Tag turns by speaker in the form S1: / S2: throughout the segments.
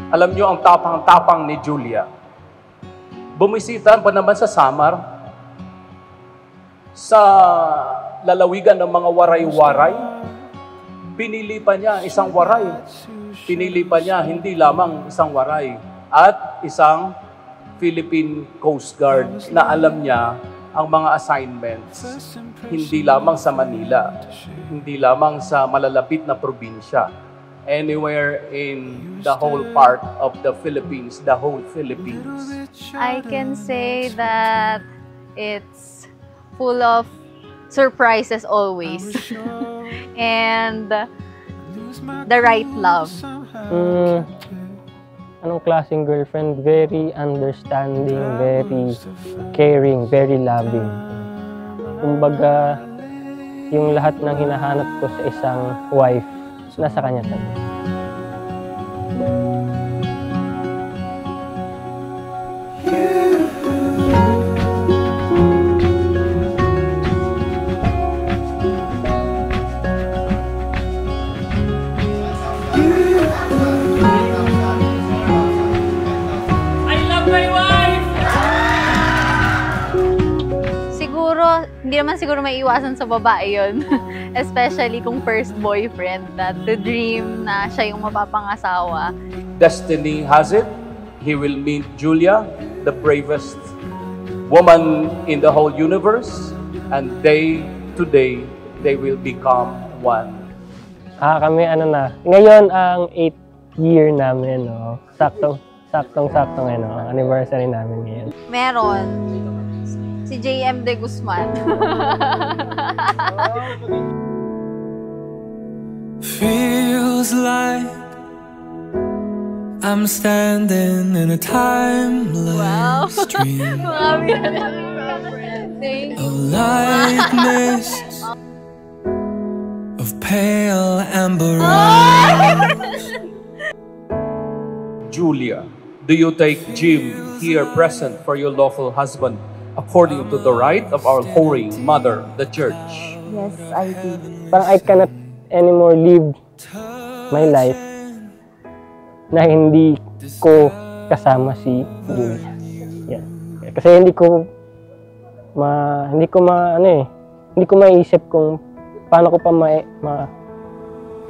S1: Alam nyo, ang tapang-tapang ni Julia. Bumisita pa naman sa Samar, sa lalawigan ng mga waray-waray. Pinili pa niya isang waray. Pinili pa niya hindi lamang isang waray at isang Philippine Coast Guard na alam niya ang mga assignments. Hindi lamang sa Manila, hindi lamang sa malalapit na probinsya. Anywhere in the whole part of the Philippines, the whole Philippines.
S2: I can say that it's full of surprises always. And the right love.
S3: Anong klaseng girlfriend? Very understanding, very caring, very loving. Kumbaga, yung lahat ng hinahanap ko sa isang wife, nasa kanya talaga.
S2: Hindi naman siguro may iwasan sa babae yun. Especially kung first boyfriend, that the dream na siya yung mapapangasawa.
S1: Destiny has it. He will meet Julia, the bravest woman in the whole universe. And today, they will become one.
S3: Kami ngayon ang 8th year namin, no? Saktong anniversary namin ngayon.
S2: Meron. Si JM De Guzman.
S4: Feels like I'm standing in a timeless stream of lightness, of pale amber rose.
S1: Julia, do you take Jim here present for your lawful husband according to the right of our Holy Mother, the Church?
S5: Yes, I do.
S3: Parang I cannot anymore live my life na hindi ko kasama si Julia. Yeah. Kasi hindi ko maiisip kung paano ko pa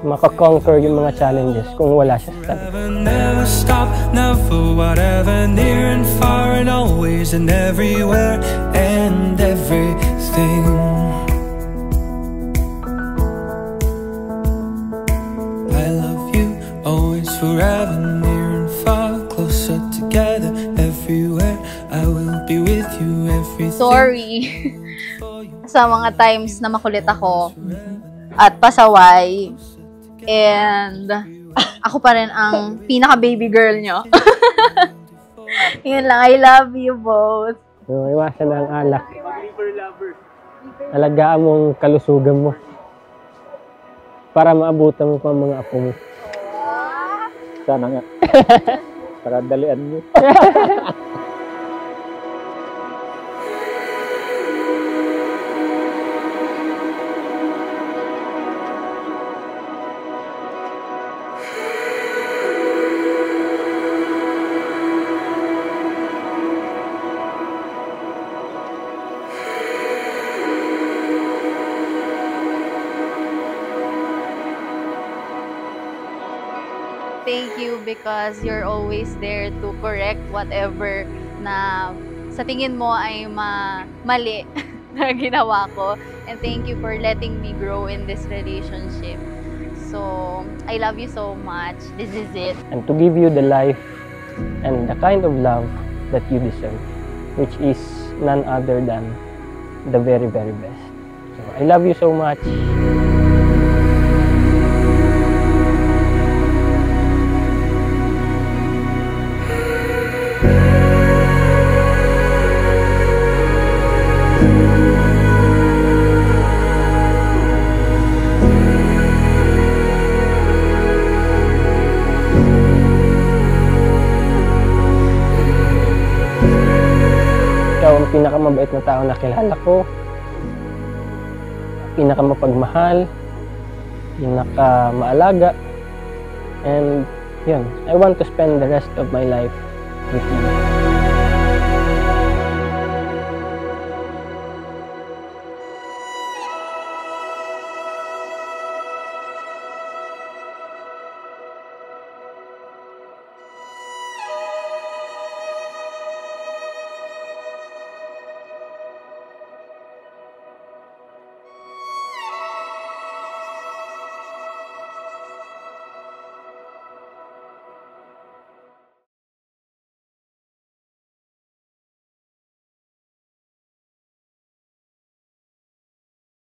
S3: makakonquer yung mga challenges kung wala siya sa tabi.
S4: Never stop, never whatever, near and far and always and everywhere and everything. I love you always, forever, near and far, closer together, everywhere. I will be with you, everything.
S2: Sorry sa mga times na makulit ako at pasaway. And ako pa rin ang pinaka-baby girl nyo. Yun lang. I love you both.
S3: So, iwasan ang alak. Alagaan mong kalusugan mo para maabutan mo pa mga apo mo.
S6: Sana nga. Para dalian mo.
S2: Thank you because you're always there to correct whatever na sa tingin mo ay mali na ginawa ko. And thank you for letting me grow in this relationship. So, I love you so much. This is it.
S3: And to give you the life and the kind of love that you deserve, which is none other than the very, very best. So, I love you so much. Ikaw ang pinakamabait na tao na kilala ko, pinakamapagmahal, pinakamaalaga, and Yun, I want to spend the rest of my life with you.